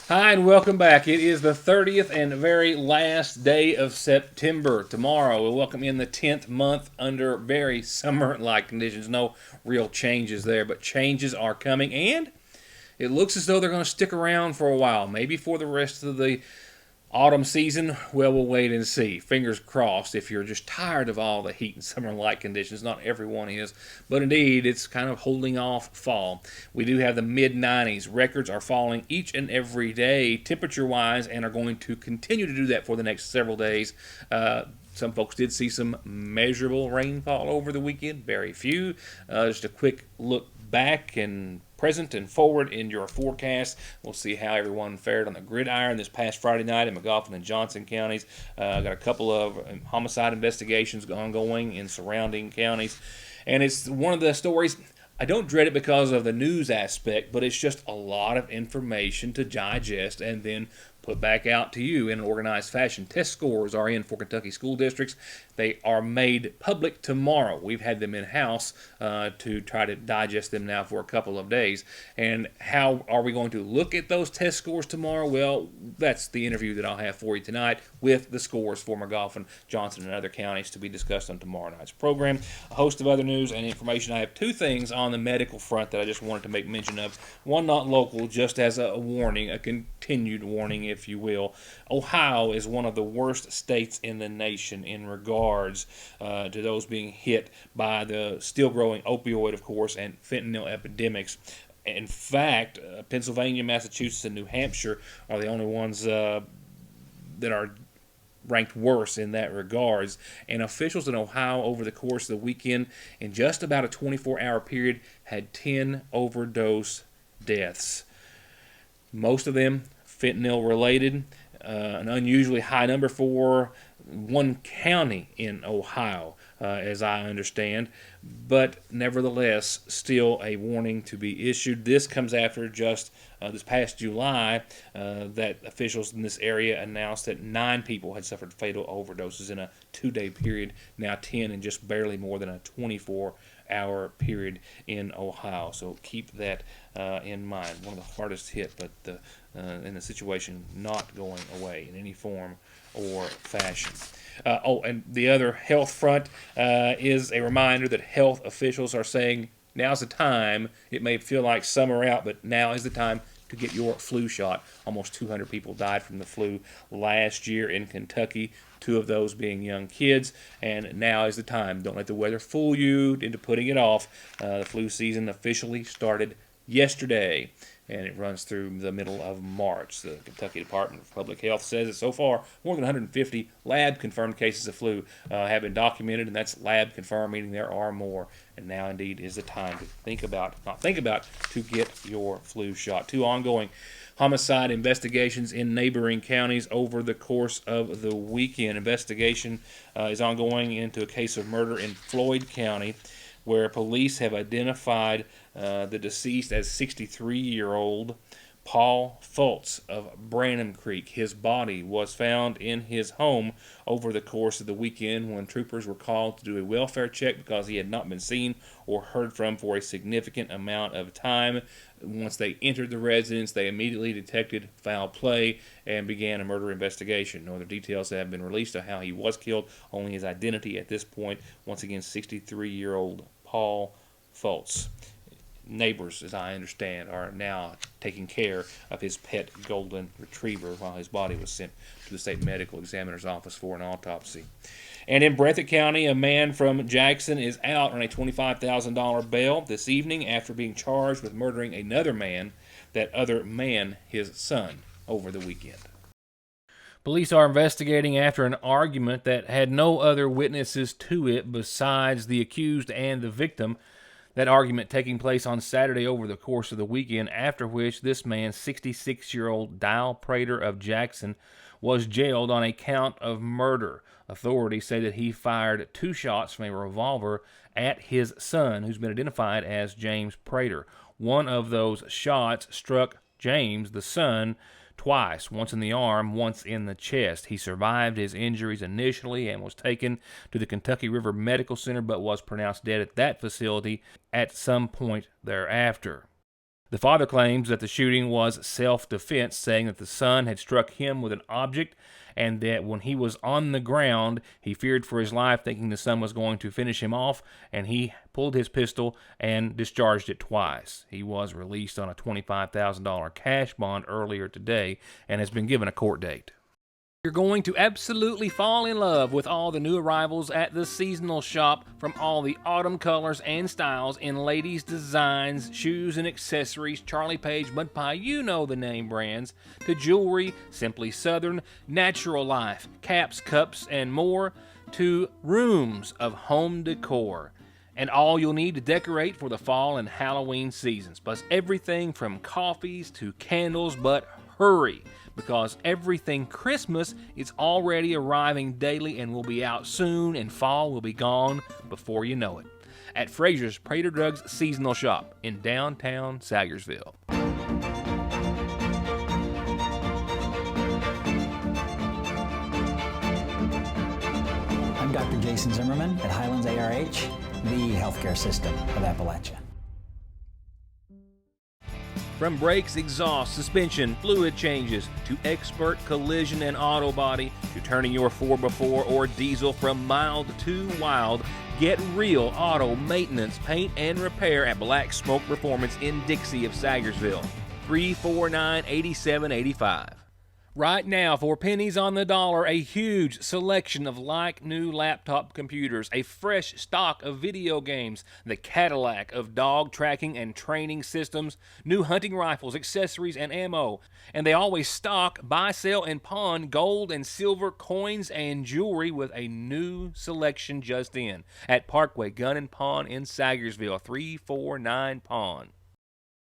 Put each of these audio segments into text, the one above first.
Hi, and welcome back. It is the 30th and very last day of September. Tomorrow, we'll welcome in the 10th month under very summer-like conditions. No real changes there, but changes are coming, and it looks as though they're going to stick around for a while, maybe for the rest of the autumn season. Well, we'll wait and see. Fingers crossed. If you're just tired of all the heat and summer-like conditions, not everyone is, but indeed it's kind of holding off fall. We do have the mid-90s. Records are falling each and every day temperature-wise, and are going to continue to do that for the next several days. Some folks did see some measurable rainfall over the weekend, very few. Just a quick look back and present and forward in your forecast. We'll see how everyone fared on the gridiron this past Friday night in McGoffin and Johnson counties. Got a couple of homicide investigations ongoing in surrounding counties. And it's one of the stories. I don't dread it because of the news aspect, but it's just a lot of information to digest and then put back out to you in an organized fashion. Test scores are in for Kentucky school districts. They are made public tomorrow. We've had them in-house to try to digest them now for a couple of days. And how are we going to look at those test scores tomorrow? Well, that's the interview that I'll have for you tonight with the scores for McGoffin, Johnson, and other counties to be discussed on tomorrow night's program. A host of other news and information. I have two things on the medical front that I just wanted to make mention of. One not local, just as a warning, a continued warning, if you will. Ohio is one of the worst states in the nation in regards to those being hit by the still growing opioid, of course, and fentanyl epidemics. In fact, Pennsylvania, Massachusetts, and New Hampshire are the only ones that are ranked worse in that regards. And officials in Ohio over the course of the weekend, in just about a 24-hour period, had 10 overdose deaths. Most of them fentanyl related, an unusually high number for one county in Ohio, as I understand, but nevertheless, still a warning to be issued. This comes after just this past July that officials in this area announced that 9 people had suffered fatal overdoses in a 2-day period, now 10 in just barely more than a 24-hour period in Ohio. So keep that in mind. One of the hardest hit, but in the situation not going away in any form or fashion. And the other health front is a reminder that health officials are saying now's the time. It may feel like summer out, but now is the time to get your flu shot. Almost 200 people died from the flu last year in Kentucky, 2 of those being young kids, and now is the time. Don't let the weather fool you into putting it off. The flu season officially started yesterday, and it runs through the middle of March. The Kentucky Department of Public Health says that so far, more than 150 lab-confirmed cases of flu have been documented, and that's lab-confirmed, meaning there are more. And now, indeed, is the time to to get your flu shot. 2 ongoing homicide investigations in neighboring counties over the course of the weekend. Investigation is ongoing into a case of murder in Floyd County, where police have identified the deceased as 63-year-old Paul Fultz of Branham Creek. His body was found in his home over the course of the weekend when troopers were called to do a welfare check because he had not been seen or heard from for a significant amount of time. Once they entered the residence, they immediately detected foul play and began a murder investigation. No other details have been released of how he was killed, only his identity at this point. Once again, 63-year-old Paul Fultz. Neighbors, as I understand, are now taking care of his pet golden retriever while his body was sent to the state medical examiner's office for an autopsy. And in Breathitt County, a man from Jackson is out on a $25,000 bail this evening after being charged with murdering another man, that other man, his son, over the weekend. Police are investigating after an argument that had no other witnesses to it besides the accused and the victim. That argument taking place on Saturday over the course of the weekend, after which this man, 66-year-old Dial Prater of Jackson, was jailed on a count of murder. Authorities say that he fired 2 shots from a revolver at his son, who's been identified as James Prater. One of those shots struck James, the son, twice, once in the arm, once in the chest. He survived his injuries initially and was taken to the Kentucky River Medical Center, but was pronounced dead at that facility at some point thereafter. The father claims that the shooting was self-defense, saying that the son had struck him with an object and that when he was on the ground, he feared for his life, thinking the son was going to finish him off, and he pulled his pistol and discharged it twice. He was released on a $25,000 cash bond earlier today and has been given a court date. You're going to absolutely fall in love with all the new arrivals at the seasonal shop, from all the autumn colors and styles in ladies' designs, shoes and accessories, Charlie Page, Mud Pie, you know the name brands, to jewelry, Simply Southern, Natural Life, caps, cups, and more, to rooms of home decor. And all you'll need to decorate for the fall and Halloween seasons, plus everything from coffees to candles, but hurry, because everything Christmas is already arriving daily and will be out soon, and fall will be gone before you know it. At Fraser's Prater Drugs Seasonal Shop in downtown Sayersville. I'm Dr. Jason Zimmerman at Highlands ARH, the healthcare system of Appalachia. From brakes, exhaust, suspension, fluid changes, to expert collision and auto body, to turning your 4x4 or diesel from mild to wild, get real auto maintenance, paint, and repair at Black Smoke Performance in Dixie of Sayersville. 349-8785. Right now, for pennies on the dollar, a huge selection of like-new laptop computers, a fresh stock of video games, the Cadillac of dog tracking and training systems, new hunting rifles, accessories, and ammo. And they always stock, buy, sell, and pawn gold and silver coins and jewelry with a new selection just in at Parkway Gun and Pawn in Sayersville, 349 Pawn.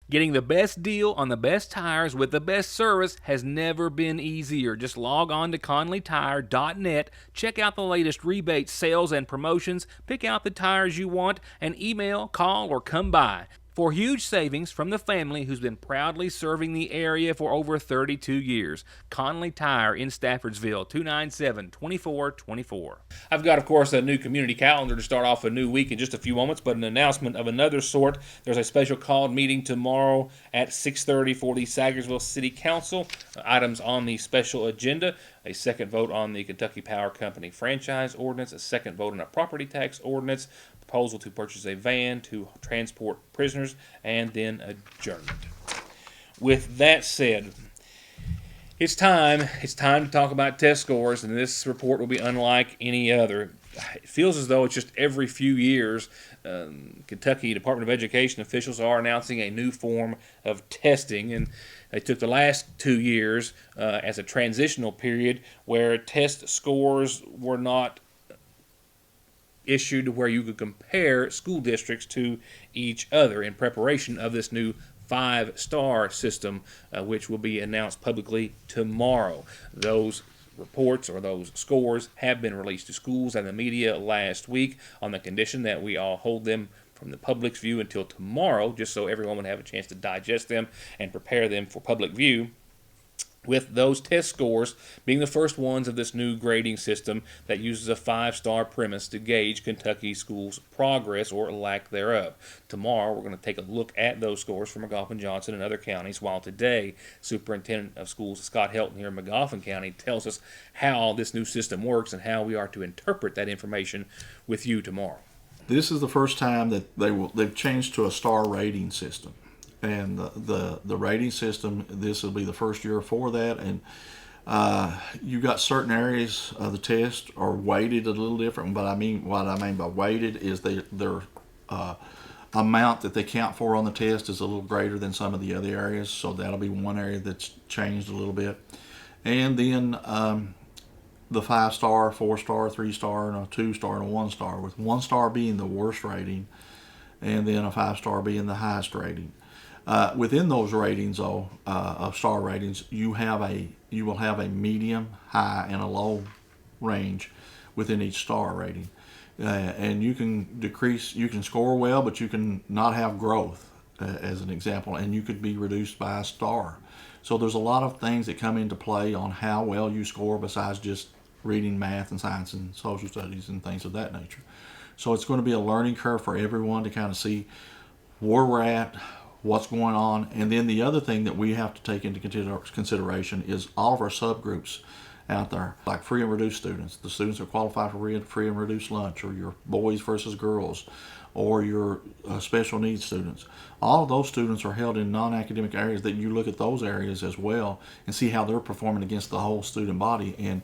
Getting the best deal on the best tires with the best service has never been easier. Just log on to ConleyTire.net, check out the latest rebates, sales, and promotions, pick out the tires you want, and email, call, or come by. For huge savings from the family who's been proudly serving the area for over 32 years. Conley Tire in Staffordsville, 297-2424. I've got, of course, a new community calendar to start off a new week in just a few moments, but an announcement of another sort. There's a special called meeting tomorrow at 6:30 for the Sayersville City Council. Items on the special agenda: a second vote on the Kentucky Power Company franchise ordinance, a second vote on a property tax ordinance, proposal to purchase a van to transport prisoners, and then adjournment. With that said, it's time to talk about test scores, and this report will be unlike any other. It feels as though it's just every few years Kentucky Department of Education officials are announcing a new form of testing, and they took the last 2 years as a transitional period where test scores were not issued where you could compare school districts to each other in preparation of this new 5-star system, which will be announced publicly tomorrow. Those reports or those scores have been released to schools and the media last week on the condition that we all hold them from the public's view until tomorrow, just so everyone would have a chance to digest them and prepare them for public view, with those test scores being the first ones of this new grading system that uses a 5-star premise to gauge Kentucky schools' progress or lack thereof. Tomorrow, we're going to take a look at those scores for McGoffin, Johnson, and other counties, while today, Superintendent of Schools Scott Helton here in McGoffin County tells us how this new system works and how we are to interpret that information with you tomorrow. This is the first time that they've changed to a star rating system. And the rating system, this will be the first year for that, and you got certain areas of the test are weighted a little different. But what I mean by weighted is their amount that they count for on the test is a little greater than some of the other areas. So that'll be one area that's changed a little bit. And then the 5-star, 4-star, 3-star, and a 2-star and a 1-star, with 1-star being the worst rating, and then a 5-star being the highest rating. Within those ratings, though, of star ratings, you will have a medium, high, and a low range within each star rating, and you can score well, but you can not have growth, as an example, and you could be reduced by a star. So there's a lot of things that come into play on how well you score besides just reading, math, and science, and social studies, and things of that nature. So it's going to be a learning curve for everyone to kind of see where we're at, what's going on. And then the other thing that we have to take into consideration is all of our subgroups out there, like free and reduced students, the students that qualify for free and reduced lunch, or your boys versus girls, or your special needs students. All of those students are held in non-academic areas that you look at those areas as well and see how they're performing against the whole student body. And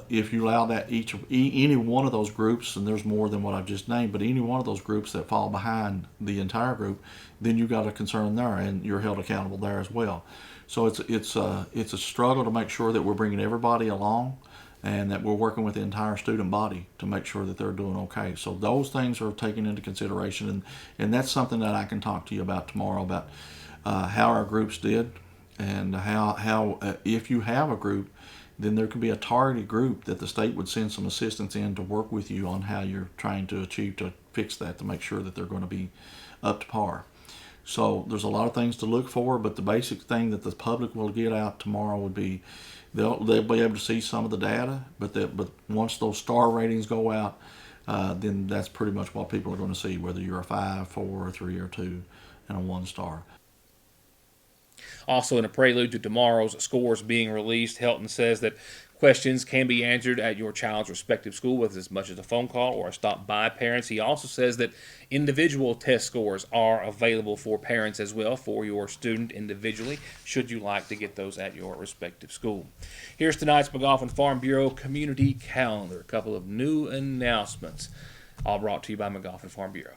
if you allow that any one of those groups, and there's more than what I've just named, but any one of those groups that fall behind the entire group, then you've got a concern there, and you're held accountable there as well. So it's a struggle to make sure that we're bringing everybody along, and that we're working with the entire student body to make sure that they're doing okay. So those things are taken into consideration, and that's something that I can talk to you about tomorrow, about how our groups did, and how if you have a group, then there could be a targeted group that the state would send some assistance in to work with you on how you're trying to achieve to fix that, to make sure that they're going to be up to par. So there's a lot of things to look for, but the basic thing that the public will get out tomorrow would be they'll be able to see some of the data, but once those star ratings go out, then that's pretty much what people are going to see, whether you're a 5, 4, 3, or 2, and a 1 star. Also, in a prelude to tomorrow's scores being released, Helton says that questions can be answered at your child's respective school with as much as a phone call or a stop by parents. He also says that individual test scores are available for parents as well, for your student individually, should you like to get those at your respective school. Here's tonight's McGoffin Farm Bureau community calendar. A couple of new announcements, all brought to you by McGoffin Farm Bureau.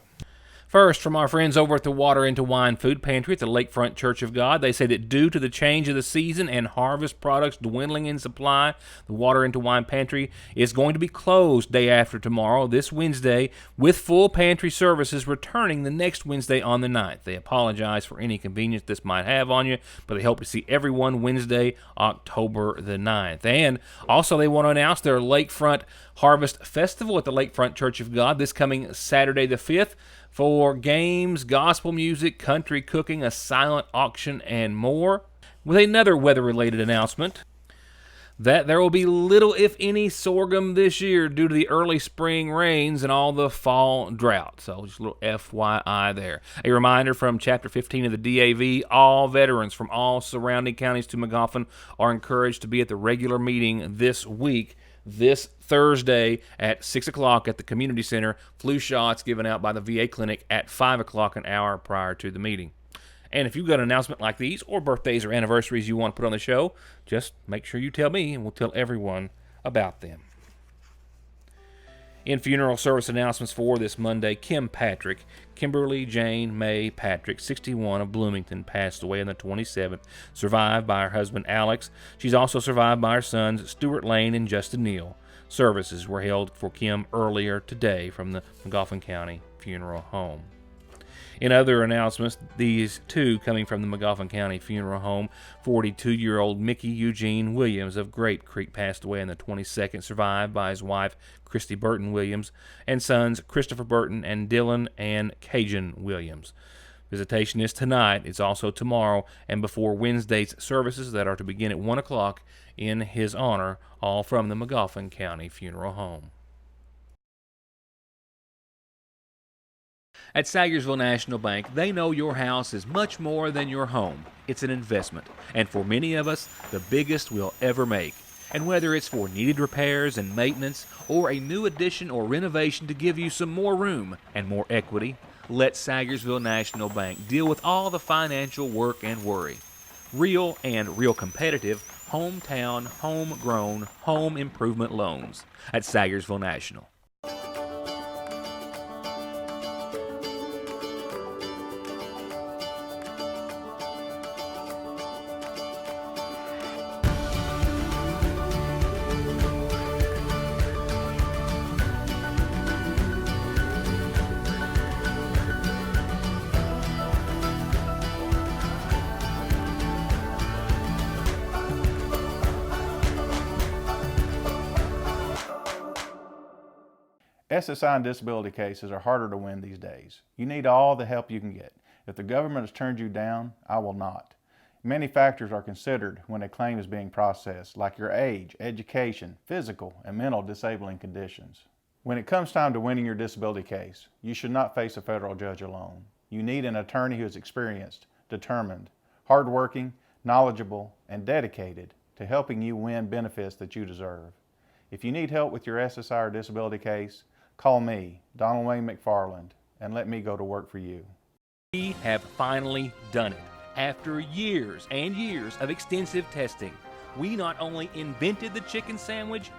First, from our friends over at the Water into Wine Food Pantry at the Lakefront Church of God, they say that due to the change of the season and harvest products dwindling in supply, the Water into Wine Pantry is going to be closed day after tomorrow, this Wednesday, with full pantry services returning the next Wednesday on the 9th. They apologize for any inconvenience this might have on you, but they hope to see everyone Wednesday, October the 9th. And also, they want to announce their Lakefront Harvest Festival at the Lakefront Church of God this coming Saturday the 5th. For games, gospel music, country cooking, a silent auction, and more. With another weather-related announcement that there will be little, if any, sorghum this year due to the early spring rains and all the fall drought. So just a little FYI there. A reminder from Chapter 15 of the DAV, all veterans from all surrounding counties to McGoffin are encouraged to be at the regular meeting this week, this Thursday at 6 o'clock at the community center. Flu shots given out by the VA clinic at 5 o'clock, an hour prior to the meeting. And if you've got an announcement like these, or birthdays or anniversaries you want to put on the show, just make sure you tell me and we'll tell everyone about them. In funeral service announcements for this Monday, Kim Patrick, Kimberly Jane May Patrick, 61, of Bloomington, passed away on the 27th, survived by her husband Alex. She's also survived by her sons Stuart Lane and Justin Neal. Services were held for Kim earlier today from the McGoffin County Funeral Home. In other announcements, these two coming from the McGoffin County Funeral Home, 42-year-old Mickey Eugene Williams of Grape Creek passed away on the 22nd, survived by his wife, Christy Burton Williams, and sons Christopher Burton and Dylan and Cajun Williams. Visitation is tonight. It's also tomorrow and before Wednesday's services that are to begin at 1 o'clock in his honor, all from the McGoffin County Funeral Home. At Sagersville National Bank, they know your house is much more than your home. It's an investment, and for many of us, the biggest we'll ever make. And whether it's for needed repairs and maintenance, or a new addition or renovation to give you some more room and more equity, let Sagersville National Bank deal with all the financial work and worry. Real and real competitive, hometown, homegrown, home improvement loans at Sagersville National. SSI and disability cases are harder to win these days. You need all the help you can get. If the government has turned you down, I will not. Many factors are considered when a claim is being processed, like your age, education, physical, and mental disabling conditions. When it comes time to winning your disability case, you should not face a federal judge alone. You need an attorney who is experienced, determined, hardworking, knowledgeable, and dedicated to helping you win benefits that you deserve. If you need help with your SSI or disability case, call me, Donald Wayne McFarland, and let me go to work for you. We have finally done it. After years and years of extensive testing, we not only invented the chicken sandwich,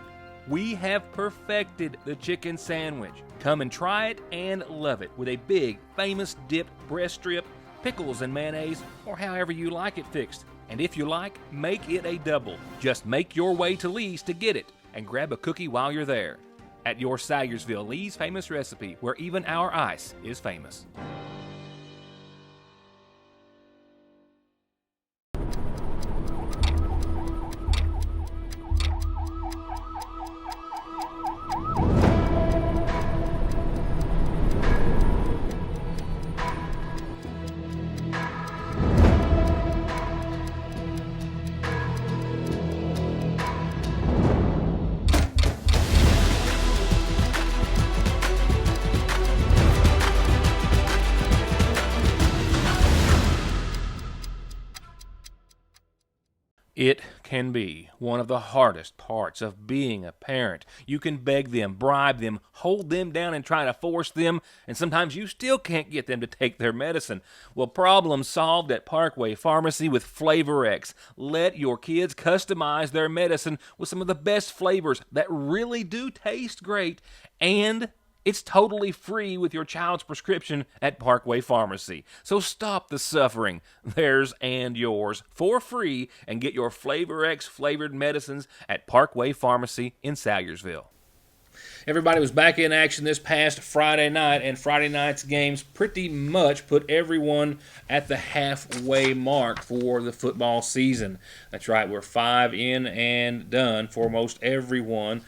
we have perfected the chicken sandwich. Come and try it and love it with a big, famous dipped breast strip, pickles and mayonnaise, or however you like it fixed. And if you like, make it a double. Just make your way to Lee's to get it and grab a cookie while you're there. At your Sayersville, Lee's famous recipe, where even our ice is famous. It can be one of the hardest parts of being a parent. You can beg them, bribe them, hold them down and try to force them, and sometimes you still can't get them to take their medicine. Well, problem solved at Parkway Pharmacy with Flavor X. Let your kids customize their medicine with some of the best flavors that really do taste great, and it's totally free with your child's prescription at Parkway Pharmacy. So stop the suffering, theirs and yours, for free, and get your Flavor X flavored medicines at Parkway Pharmacy in Sayersville. Everybody was back in action this past Friday night, and Friday night's games pretty much put everyone at the halfway mark for the football season. That's right, we're 5 in and done for most everyone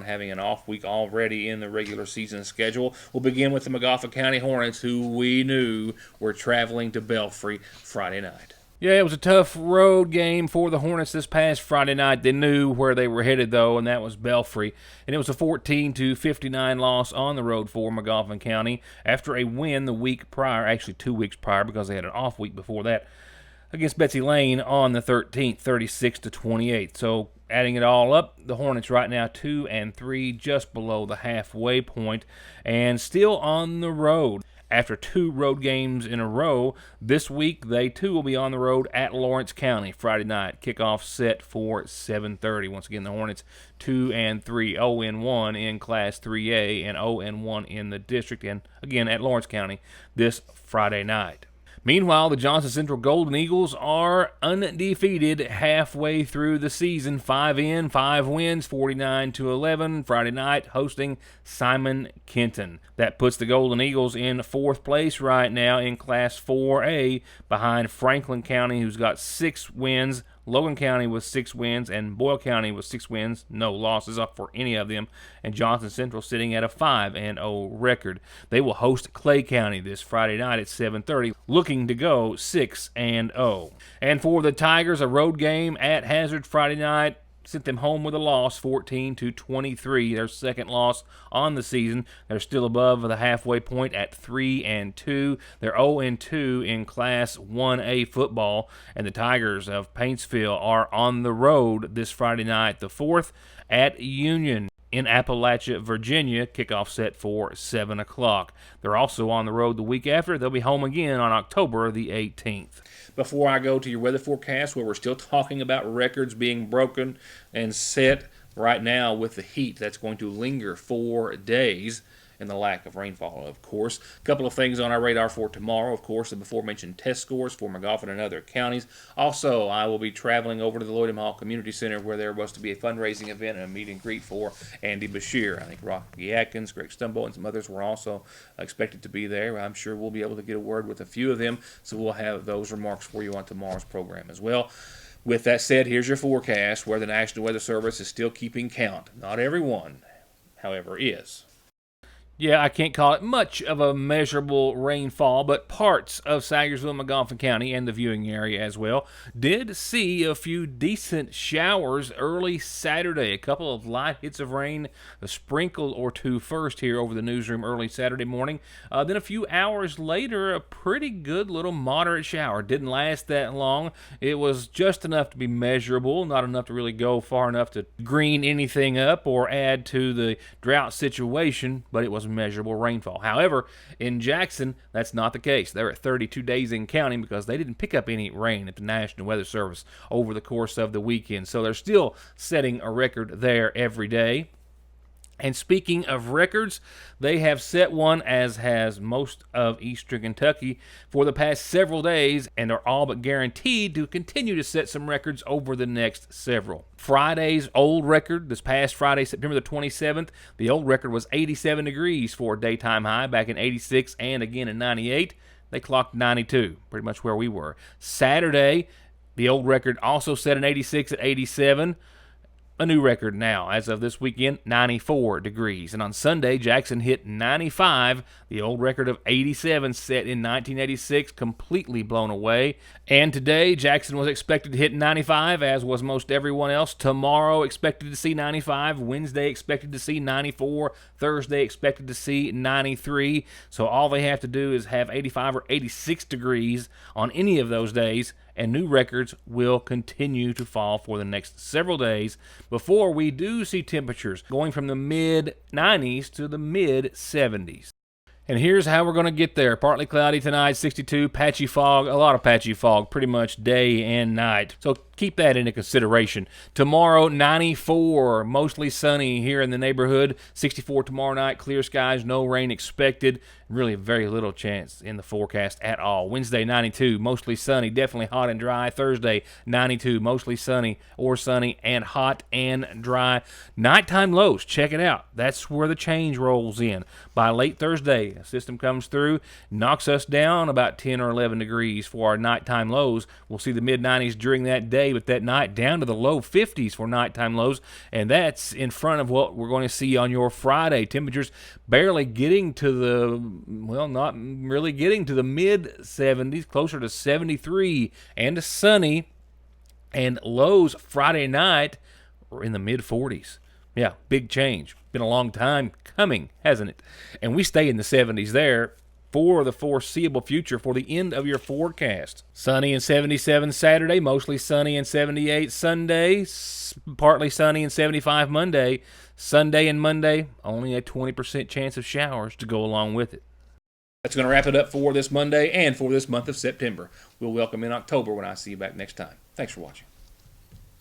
having an off week already in the regular season schedule. We'll begin with the Magafa County Hornets, who we knew were traveling to Belfry Friday night. Yeah, it was a tough road game for the Hornets this past Friday night. They knew where they were headed, though, and that was Belfry. And it was a 14-59 loss on the road for Magafa County after a win the week prior, actually 2 weeks prior because they had an off week before that, against Betsy Lane on the 13th, 36-28. So adding it all up, the Hornets right now 2-3, just below the halfway point, and still on the road. After 2 road games in a row, this week they too will be on the road at Lawrence County Friday night. Kickoff set for 7:30. Once again, the Hornets 2-3, 0-1 in Class 3A, and 0-1 in the district, and again at Lawrence County this Friday night. Meanwhile, the Johnson Central Golden Eagles are undefeated halfway through the season. 5 in, 5 wins, 49-11, Friday night, hosting Simon Kenton. That puts the Golden Eagles in 4th place right now in Class 4A, behind Franklin County, who's got 6 wins, Logan County with 6 wins, and Boyle County with 6 wins, no losses up for any of them, and Johnson Central sitting at a 5-0 record. They will host Clay County this Friday night at 7:30, looking to go 6-0. And for the Tigers, a road game at Hazard Friday night sent them home with a loss, 14-23, their second loss on the season. They're still above the halfway point at 3-2. They're 0-2 in Class 1A football, and the Tigers of Paintsville are on the road this Friday night, the 4th, at Union in Appalachia, Virginia. Kickoff set for 7 o'clock. They're also on the road the week after. They'll be home again on October the 18th. Before I go to your weather forecast, where we're still talking about records being broken and set right now with the heat that's going to linger for days, and the lack of rainfall, of course. A couple of things on our radar for tomorrow, of course, the before-mentioned test scores for Magafa and other counties. Also, I will be traveling over to the Lloyd M. Hall Community Center, where there was to be a fundraising event and a meet and greet for Andy Bashir. I think Rocky Atkins, Greg Stumbo, and some others were also expected to be there. I'm sure we'll be able to get a word with a few of them, so we'll have those remarks for you on tomorrow's program as well. With that said, here's your forecast, where the National Weather Service is still keeping count. Not everyone, however, is. Yeah, I can't call it much of a measurable rainfall, but parts of Sagersville, Magoffin County, and the viewing area as well did see a few decent showers early Saturday. A couple of light hits of rain, a sprinkle or two first here over the newsroom early Saturday morning. Then a few hours later, a pretty good little moderate shower. Didn't last that long. It was just enough to be measurable, not enough to really go far enough to green anything up or add to the drought situation, but it was measurable rainfall. However, in Jackson, that's not the case. They're at 32 days in counting because they didn't pick up any rain at the National Weather Service over the course of the weekend. So they're still setting a record there every day. And speaking of records, they have set one, as has most of Eastern Kentucky, for the past several days and are all but guaranteed to continue to set some records over the next several. Friday's old record, this past Friday, September the 27th, the old record was 87 degrees for a daytime high back in 86 and again in 98. They clocked 92, pretty much where we were. Saturday, the old record also set an 86 at 87. A new record now, as of this weekend, 94 degrees. And on Sunday, Jackson hit 95, the old record of 87 set in 1986, completely blown away. And today, Jackson was expected to hit 95, as was most everyone else. Tomorrow, expected to see 95. Wednesday, expected to see 94. Thursday, expected to see 93. So all they have to do is have 85 or 86 degrees on any of those days, and new records will continue to fall for the next several days before we do see temperatures going from the mid-90s to the mid-70s. And here's how we're going to get there. Partly cloudy tonight, 62, patchy fog, a lot of patchy fog, pretty much day and night. So keep that into consideration. Tomorrow, 94, mostly sunny here in the neighborhood. 64 tomorrow night, clear skies, no rain expected. Really very little chance in the forecast at all. Wednesday, 92, mostly sunny, definitely hot and dry. Thursday, 92, mostly sunny or sunny and hot and dry. Nighttime lows, check it out. That's where the change rolls in. By late Thursday, a system comes through, knocks us down about 10 or 11 degrees for our nighttime lows. We'll see the mid-90s during that day, but that night down to the low 50s for nighttime lows, and that's in front of what we're going to see on your Friday. Temperatures barely getting to the, well, not really getting to the mid-70s, closer to 73, and sunny, and lows Friday night are in the mid-40s. Yeah, big change. Been a long time coming, hasn't it? And we stay in the 70s there for the foreseeable future for the end of your forecast. Sunny and 77 Saturday, mostly sunny and 78 Sunday, partly sunny and 75 Monday. Sunday and Monday, only a 20% chance of showers to go along with it. That's going to wrap it up for this Monday and for this month of September. We'll welcome in October when I see you back next time. Thanks for watching.